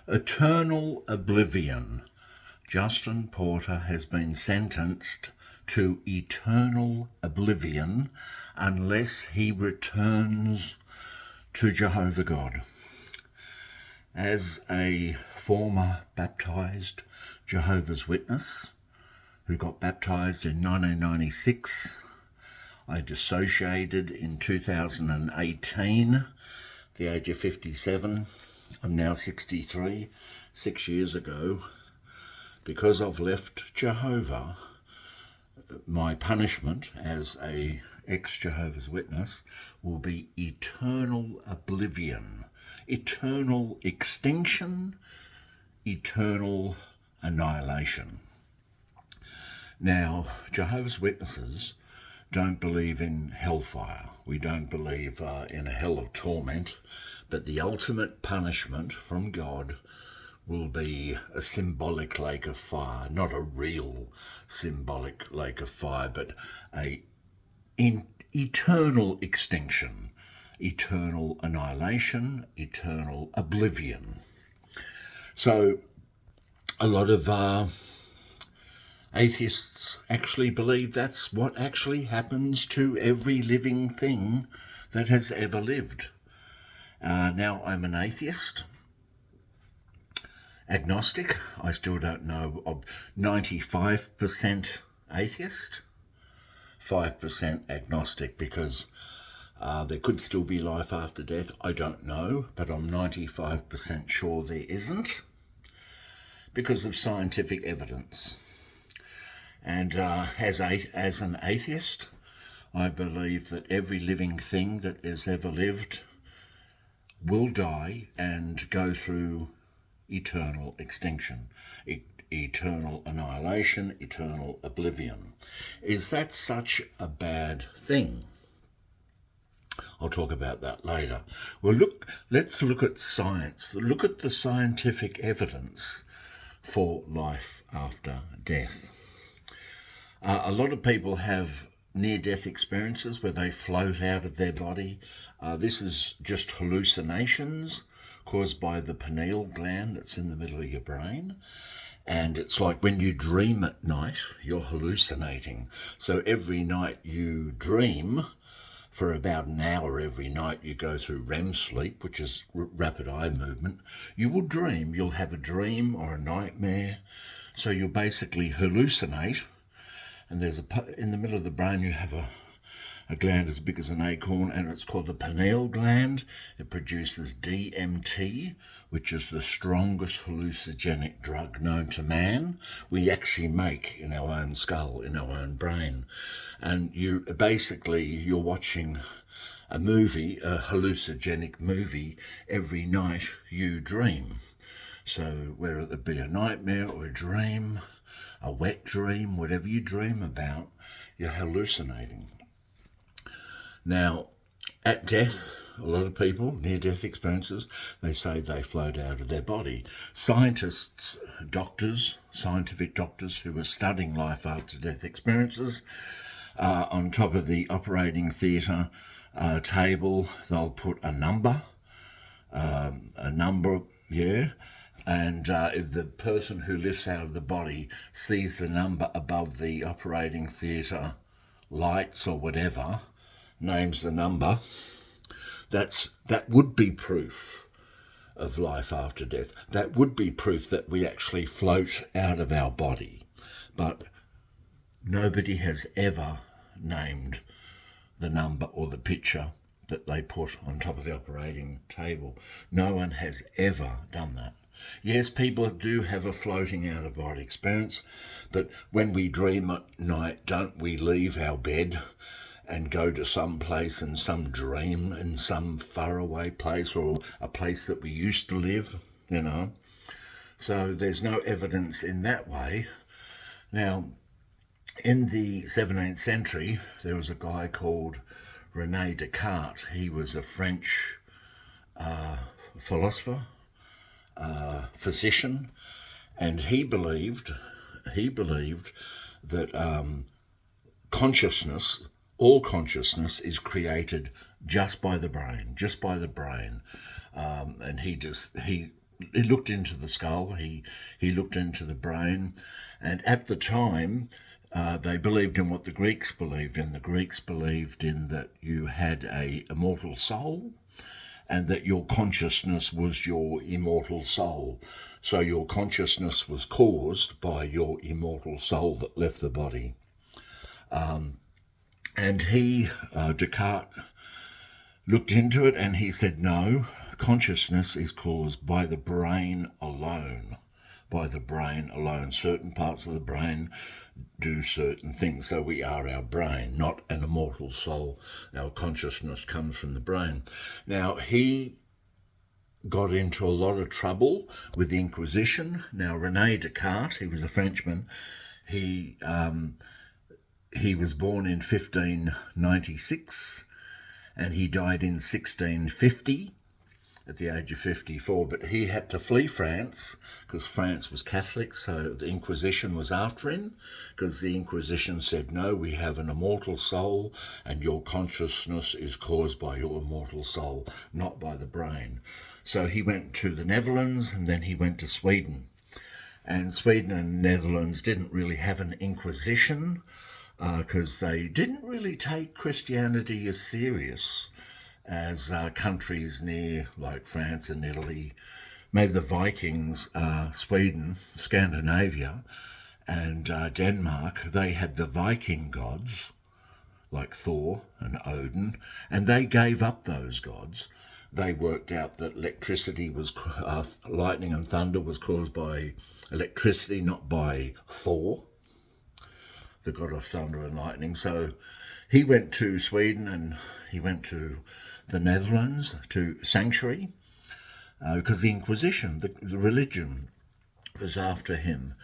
Eternal oblivion. Justin Porter has been sentenced to eternal oblivion unless he returns to Jehovah God. As a former baptized Jehovah's Witness who got baptized in 1996, I dissociated in 2018, the age of 57. I'm now 63, 6 years ago. Because I've left Jehovah, my punishment as a ex-Jehovah's Witness will be eternal oblivion, eternal extinction, eternal annihilation. Now, Jehovah's Witnesses don't believe in hellfire. We don't believe in a hell of torment, but the ultimate punishment from God will be a symbolic lake of fire, not a real symbolic lake of fire, but eternal extinction, eternal annihilation, eternal oblivion. So a lot of atheists actually believe that's what actually happens to every living thing that has ever lived. Now, I'm an atheist, agnostic. I still don't know. 95% atheist, 5% agnostic, because there could still be life after death. I don't know, but I'm 95% sure there isn't because of scientific evidence. And as an atheist, I believe that every living thing that has ever lived will die and go through eternal extinction, eternal annihilation, eternal oblivion. Is that such a bad thing? I'll talk about that later. Well, let's look at science. Look at the scientific evidence for life after death. A lot of people have near-death experiences where they float out of their body. This is just hallucinations caused by the pineal gland that's in the middle of your brain. And it's like when you dream at night, you're hallucinating. So every night you dream, for about an hour every night you go through REM sleep, which is rapid eye movement. You will dream, you'll have a dream or a nightmare. So you'll basically hallucinate. And there's in the middle of the brain you have a gland as big as an acorn, and it's called the pineal gland. It produces DMT, which is the strongest hallucinogenic drug known to man. We actually make in our own skull, in our own brain. And you're watching a movie, a hallucinogenic movie, every night you dream. So whether it be a nightmare or a dream, a wet dream, whatever you dream about, you're hallucinating. Now, at death, a lot of people, near-death experiences, they say they float out of their body. Scientists, doctors, scientific doctors who are studying life after death experiences, on top of the operating theatre table, they'll put a number, and if the person who lifts out of the body sees the number above the operating theatre lights or whatever, names the number, that would be proof of life after death. That would be proof that we actually float out of our body. But nobody has ever named the number or the picture that they put on top of the operating table. No one has ever done that. Yes, people do have a floating out of body experience, but when we dream at night, don't we leave our bed and go to some place in some dream, in some faraway place, or a place that we used to live, So there's no evidence in that way. Now, in the 17th century, there was a guy called René Descartes. He was a French philosopher, physician, and he believed that all consciousness is created just by the brain, and he looked into the skull, he looked into the brain, and at the time they believed in what the Greeks believed in. The Greeks believed in that you had a immortal soul, and that your consciousness was your immortal soul. So your consciousness was caused by your immortal soul that left the body. And Descartes, looked into it, and he said, no, consciousness is caused by the brain alone. By the brain alone. Certain parts of the brain do certain things. So we are our brain, not an immortal soul. Our consciousness comes from the brain. Now, he got into a lot of trouble with the Inquisition. Now, René Descartes, he was a Frenchman. He was born in 1596, and he died in 1650 at the age of 54. But he had to flee France because France was Catholic, so the Inquisition was after him, because the Inquisition said, no, we have an immortal soul, and your consciousness is caused by your immortal soul, not by the brain. So he went to the Netherlands, and then he went to Sweden. And Sweden and Netherlands didn't really have an Inquisition, because they didn't really take Christianity as serious as countries near, like France and Italy. Maybe the Vikings, Sweden, Scandinavia, and Denmark, they had the Viking gods, like Thor and Odin, and they gave up those gods. They worked out that electricity was, lightning and thunder was caused by electricity, not by Thor, the god of thunder and lightning. So he went to Sweden, and he went to the Netherlands, to sanctuary, because the Inquisition, the religion, was after him.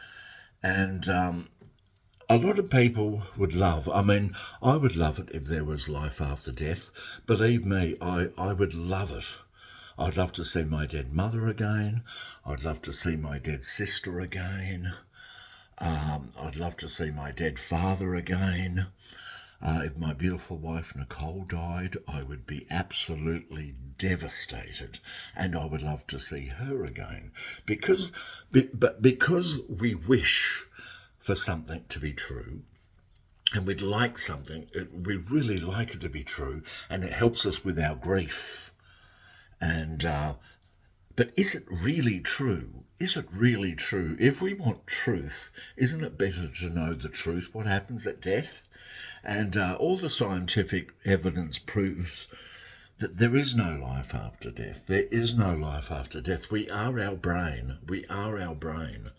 And a lot of people would love, I mean, I would love it if there was life after death. Believe me, I would love it. I'd love to see my dead mother again. I'd love to see my dead sister again. I'd love to see my dead father again. If my beautiful wife Nicole died, I would be absolutely devastated, and I would love to see her again, because we wish for something to be true, and we'd like something, we really like it to be true, and it helps us with our grief. And but is it really true? Is it really true? If we want truth, isn't it better to know the truth, what happens at death? And all the scientific evidence proves that there is no life after death. There is no life after death. We are our brain. We are our brain.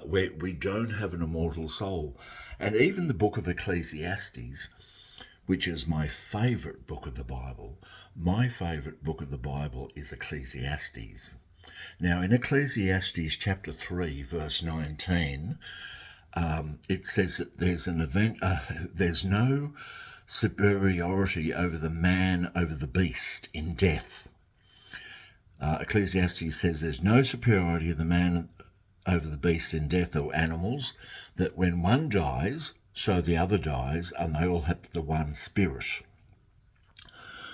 We don't have an immortal soul. And even the book of Ecclesiastes, which is my favourite book of the Bible, my favourite book of the Bible is Ecclesiastes. Now, in Ecclesiastes chapter 3, verse 19, it says that there's no superiority over the man over the beast in death. Ecclesiastes says there's no superiority of the man over the beast in death, or animals, that when one dies, so the other dies, and they all have the one spirit.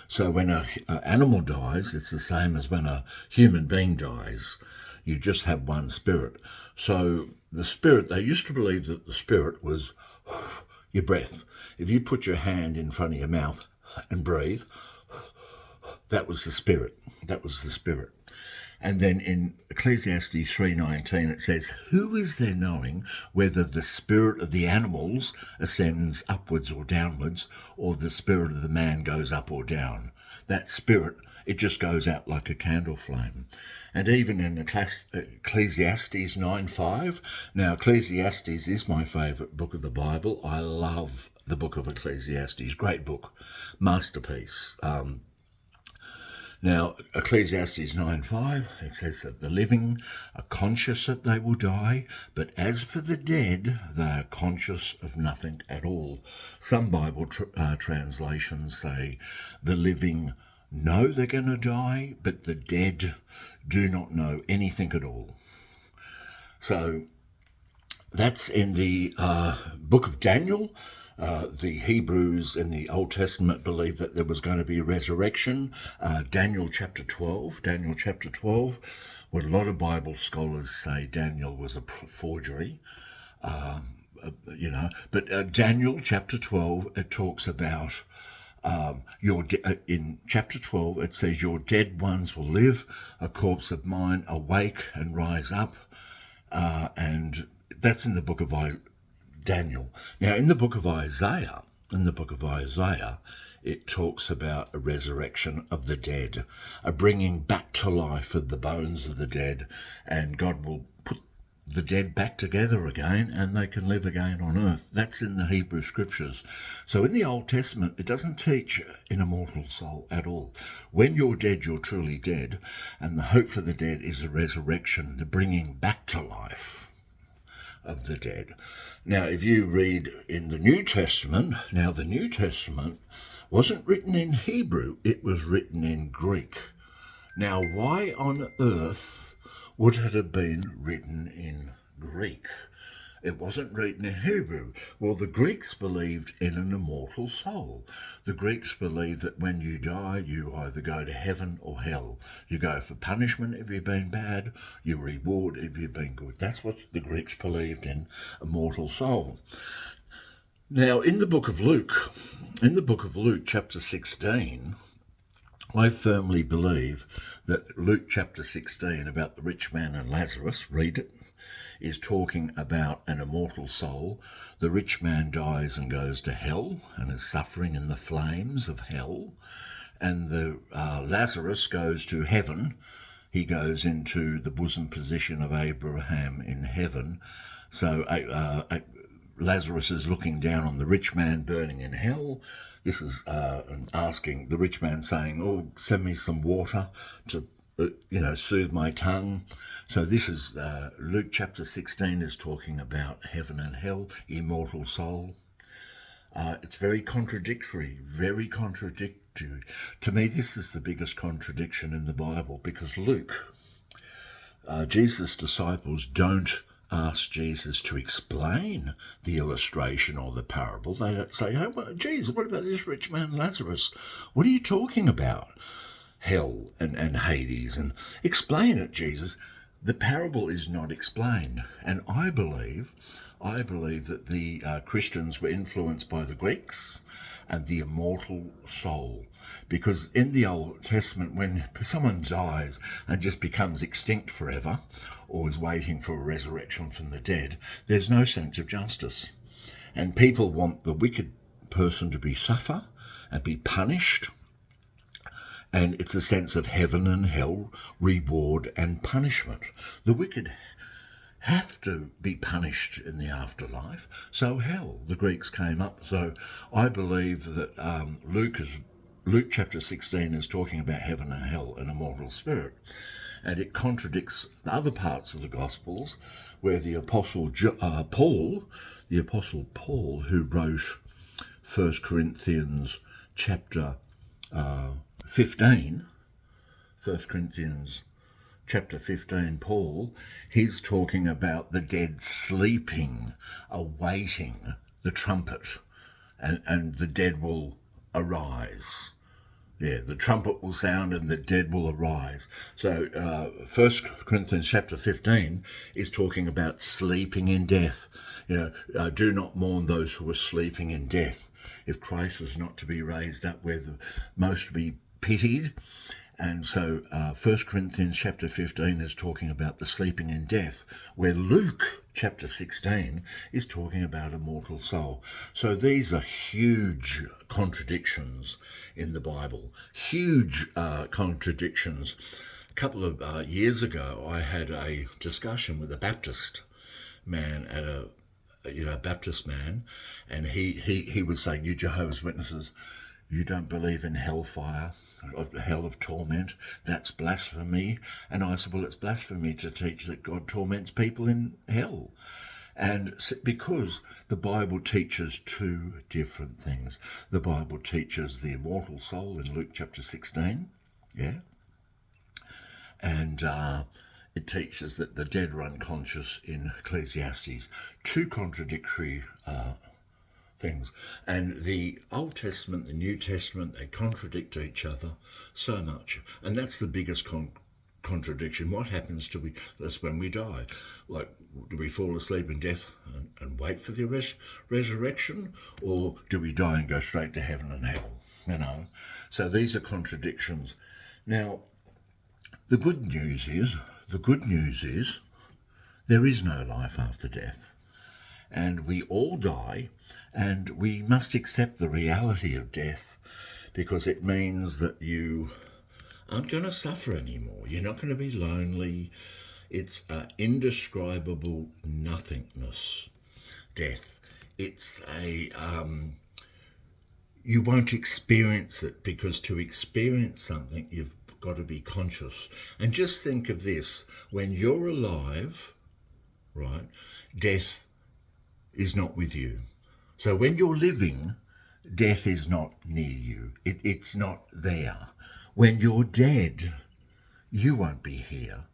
So when an animal dies, it's the same as when a human being dies. You just have one spirit. So the spirit, they used to believe that the spirit was your breath. If you put your hand in front of your mouth and breathe, that was the spirit. That was the spirit. And then in Ecclesiastes 3:19 it says, who is there knowing whether the spirit of the animals ascends upwards or downwards, or the spirit of the man goes up or down? That spirit, it just goes out like a candle flame. And even in Ecclesiastes 9:5, now Ecclesiastes is my favourite book of the Bible. I love the book of Ecclesiastes, great book, masterpiece. Now, Ecclesiastes 9:5, it says that the living are conscious that they will die, but as for the dead, they are conscious of nothing at all. Some Bible translations say the living know they're going to die, but the dead do not know anything at all. So that's in the book of Daniel. The Hebrews in the Old Testament believed that there was going to be a resurrection. Daniel chapter 12, What a lot of Bible scholars say Daniel was a forgery, but Daniel chapter 12, it talks about in chapter 12, it says, your dead ones will live, a corpse of mine awake and rise up. And that's in the book of Daniel. Now, in the book of Isaiah, it talks about a resurrection of the dead, a bringing back to life of the bones of the dead, and God will put the dead back together again and they can live again on earth. That's in the Hebrew scriptures. So in the Old Testament, it doesn't teach an immortal soul at all. When you're dead, you're truly dead, and the hope for the dead is a resurrection, the bringing back to life of the dead. Now, if you read in the New Testament, now the New Testament wasn't written in Hebrew, it was written in Greek. Now, why on earth would it have been written in Greek? It wasn't written in Hebrew. Well, the Greeks believed in an immortal soul. The Greeks believed that when you die, you either go to heaven or hell. You go for punishment if you've been bad, you reward if you've been good. That's what the Greeks believed in, immortal soul. Now, in the book of Luke chapter 16, I firmly believe that Luke chapter 16 about the rich man and Lazarus, read it, is talking about an immortal soul. The rich man dies and goes to hell and is suffering in the flames of hell. And the Lazarus goes to heaven. He goes into the bosom position of Abraham in heaven. So Lazarus is looking down on the rich man burning in hell. This is asking the rich man, saying, oh, send me some water to soothe my tongue. So this is Luke chapter 16 is talking about heaven and hell, immortal soul. It's very contradictory. To me, this is the biggest contradiction in the Bible, because Luke, Jesus' disciples don't ask Jesus to explain the illustration or the parable. They don't say, oh, well, Jesus, what about this rich man Lazarus? What are you talking about? Hell and Hades, and explain it, Jesus. The parable is not explained, and I believe that the Christians were influenced by the Greeks and the immortal soul, because in the Old Testament, when someone dies and just becomes extinct forever, or is waiting for a resurrection from the dead, there's no sense of justice, and people want the wicked person to suffer and be punished. And it's a sense of heaven and hell, reward and punishment. The wicked have to be punished in the afterlife. So hell, the Greeks came up. So I believe that Luke chapter 16 is talking about heaven and hell and immortal spirit. And it contradicts the other parts of the Gospels, where the Apostle Paul, who wrote 1 Corinthians chapter 15, 1 Corinthians chapter 15, Paul, he's talking about the dead sleeping, awaiting the trumpet, and the dead will arise. Yeah, the trumpet will sound and the dead will arise. So 1 Corinthians chapter 15 is talking about sleeping in death. Do not mourn those who are sleeping in death. If Christ was not to be raised up, we're the most to be pitied. And so 1 Corinthians chapter 15 is talking about the sleeping in death, where Luke chapter 16 is talking about immortal soul. So these are huge contradictions in the Bible, huge contradictions. A couple of years ago, I had a discussion with a Baptist man at a Baptist man, and he was saying, you Jehovah's Witnesses, you don't believe in hellfire, of the hell of torment, that's blasphemy. And I said, well, it's blasphemy to teach that God torments people in hell. And because the Bible teaches two different things. The Bible teaches the immortal soul in Luke chapter 16, yeah, and it teaches that the dead are unconscious in Ecclesiastes. Two contradictory things. And the Old Testament, the New Testament, they contradict each other so much. And that's the biggest contradiction. What happens to us when we die? Like, do we fall asleep in death and wait for the resurrection? Or do we die and go straight to heaven and hell? You know? So these are contradictions. Now, the good news is there is no life after death. And we all die, and we must accept the reality of death, because it means that you aren't going to suffer anymore. You're not going to be lonely. It's an indescribable nothingness, death. It's you won't experience it, because to experience something, you've got to be conscious. And just think of this, when you're alive, right, death is not with you. So when you're living, death is not near you. It's not there. When you're dead, you won't be here.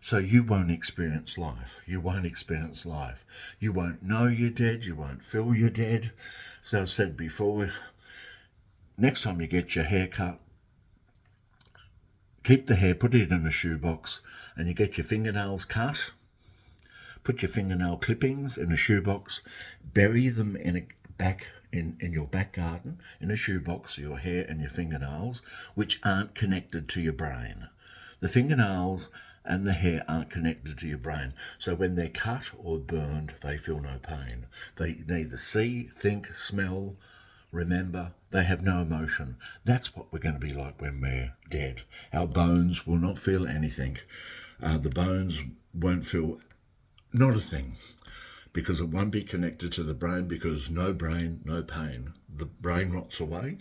So you won't experience life. You won't experience life. You won't know you're dead. You won't feel you're dead. So I said before, next time you get your hair cut, keep the hair, put it in a shoebox, and you get your fingernails cut. Put your fingernail clippings in a shoebox, bury them in your back garden in a shoebox, your hair and your fingernails, which aren't connected to your brain. The fingernails and the hair aren't connected to your brain. So when they're cut or burned, they feel no pain. They neither see, think, smell, remember. They have no emotion. That's what we're going to be like when we're dead. Our bones will not feel anything. The bones won't feel not a thing, because it won't be connected to the brain, because no brain, no pain. The brain rots away.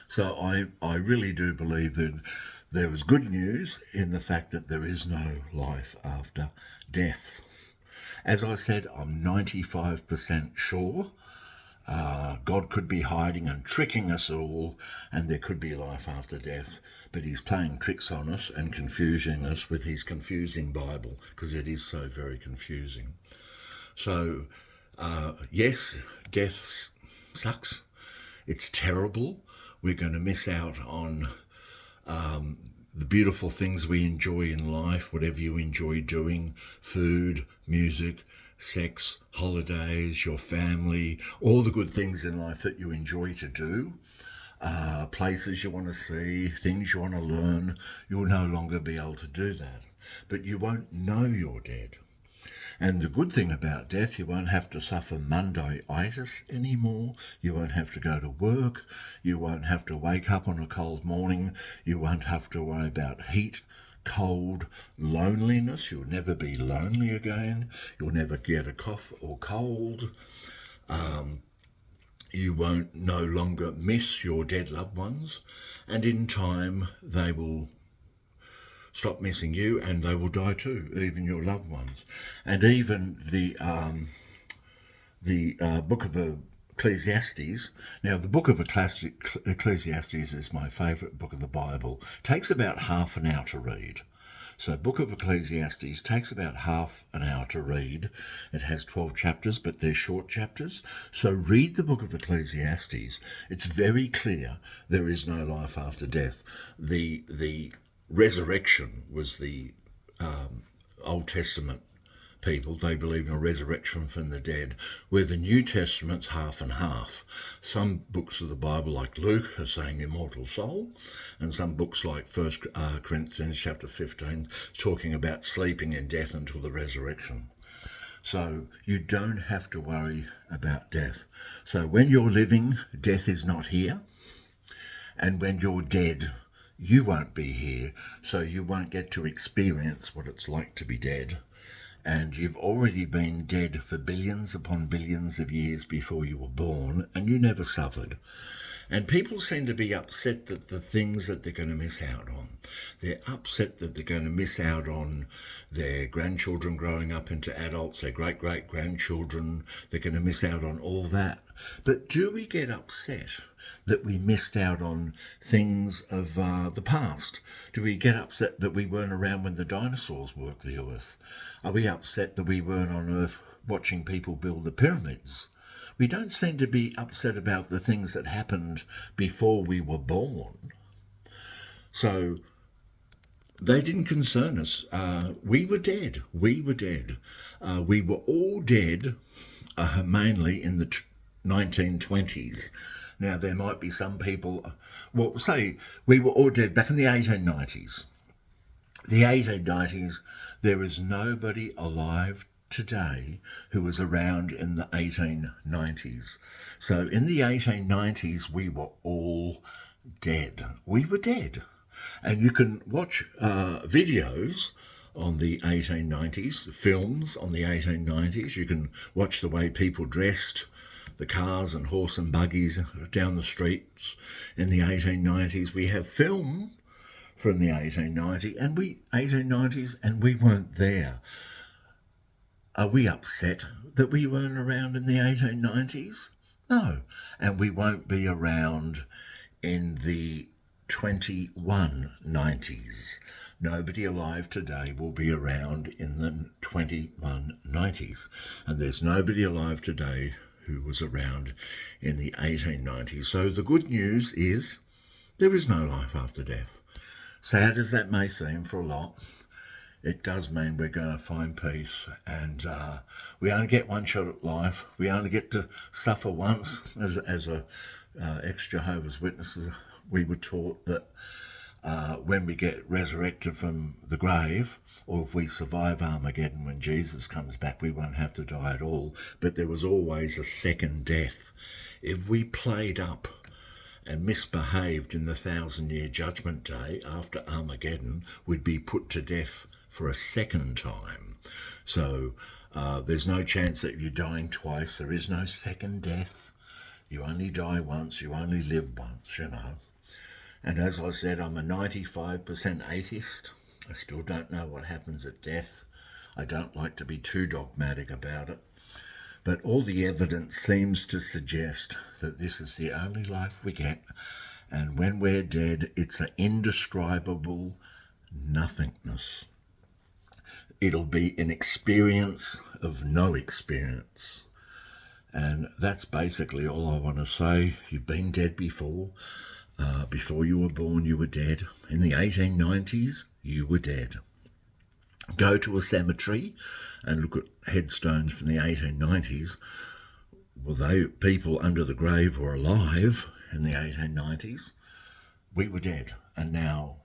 So I really do believe that there is good news in the fact that there is no life after death. As I said, I'm 95% sure God could be hiding and tricking us all, and there could be life after death, but he's playing tricks on us and confusing us with his confusing Bible, because it is so very confusing. So, yes, death sucks. It's terrible. We're going to miss out on the beautiful things we enjoy in life, whatever you enjoy doing, food, music, sex, holidays, your family, all the good things in life that you enjoy to do, places you want to see, things you want to learn. You'll no longer be able to do that. But you won't know you're dead. And the good thing about death, you won't have to suffer Monday-itis anymore. You won't have to go to work. You won't have to wake up on a cold morning. You won't have to worry about heat, cold, loneliness. You'll never be lonely again. You'll never get a cough or cold. You won't no longer miss your dead loved ones. And in time, they will stop missing you, and they will die too, even your loved ones. And even the book of Ecclesiastes. Now, the book of Ecclesiastes is my favourite book of the Bible. It takes about half an hour to read. So book of Ecclesiastes takes about half an hour to read. It has 12 chapters, but they're short chapters. So read the book of Ecclesiastes. It's very clear there is no life after death. The resurrection was the Old Testament people. They believe in a resurrection from the dead, where the New Testament's half and half. Some books of the Bible, like Luke, are saying immortal soul, and some books like 1 Corinthians chapter 15 talking about sleeping in death until the resurrection. So you don't have to worry about death. So when you're living, death is not here, and when you're dead, you won't be here, so you won't get to experience what it's like to be dead. And you've already been dead for billions upon billions of years before you were born, and you never suffered. And people seem to be upset that the things that they're going to miss out on. They're upset that they're going to miss out on their grandchildren growing up into adults, their great-great-grandchildren. They're going to miss out on all that. But do we get upset that we missed out on things of the past? Do we get upset that we weren't around when the dinosaurs walked the earth? Are we upset that we weren't on Earth watching people build the pyramids? We don't seem to be upset about the things that happened before we were born. So They didn't concern us. We were dead. We were dead. We were all dead, mainly in the 1920s. Now, there might be some people, well, say we were all dead back in the 1890s. The 1890s, there is nobody alive today who was around in the 1890s. So in the 1890s, we were all dead. We were dead. And you can watch videos on the 1890s, films on the 1890s. You can watch the way people dressed, the cars and horse and buggies down the streets in the 1890s. We have film from the 1890s, and we weren't there. Are we upset that we weren't around in the 1890s? No. And we won't be around in the 2190s. Nobody alive today will be around in the 2190s. And there's nobody alive today who was around in the 1890s. So the good news is there is no life after death. Sad as that may seem for a lot, it does mean we're going to find peace, and we only get one shot at life. We only get to suffer once. As a ex-Jehovah's Witnesses, we were taught that when we get resurrected from the grave, or if we survive Armageddon when Jesus comes back, we won't have to die at all. But there was always a second death. If we played up and misbehaved in the 1,000-year judgment day after Armageddon, we'd be put to death for a second time. So there's no chance that you're dying twice. There is no second death. You only die once. You only live once, you know. And as I said, I'm a 95% atheist. I still don't know what happens at death. I don't like to be too dogmatic about it. But all the evidence seems to suggest that this is the only life we get. And when we're dead, it's an indescribable nothingness. It'll be an experience of no experience. And that's basically all I want to say. You've been dead before. Before you were born, you were dead. In the 1890s, you were dead. Go to a cemetery and look at headstones from the 1890s. Well, people under the grave were alive in the 1890s. We were dead. And now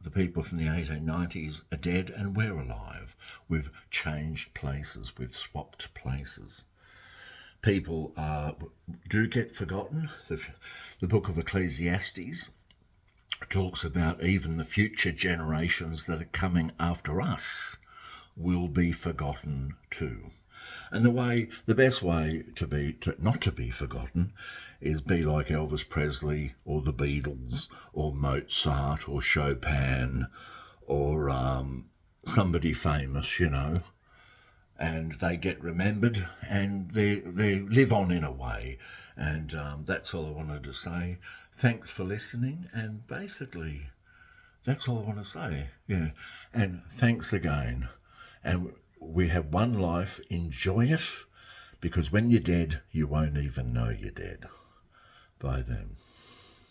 the people from the 1890s are dead and we're alive. We've changed places. We've swapped places. People do get forgotten. The book of Ecclesiastes talks about even the future generations that are coming after us will be forgotten too. And the best way not to be forgotten is be like Elvis Presley or the Beatles or Mozart or Chopin or somebody famous, you know. And they get remembered and they live on in a way. And that's all I wanted to say. Thanks for listening. And basically, that's all I want to say. Yeah. And thanks again. And we have one life. Enjoy it. Because when you're dead, you won't even know you're dead. Bye then.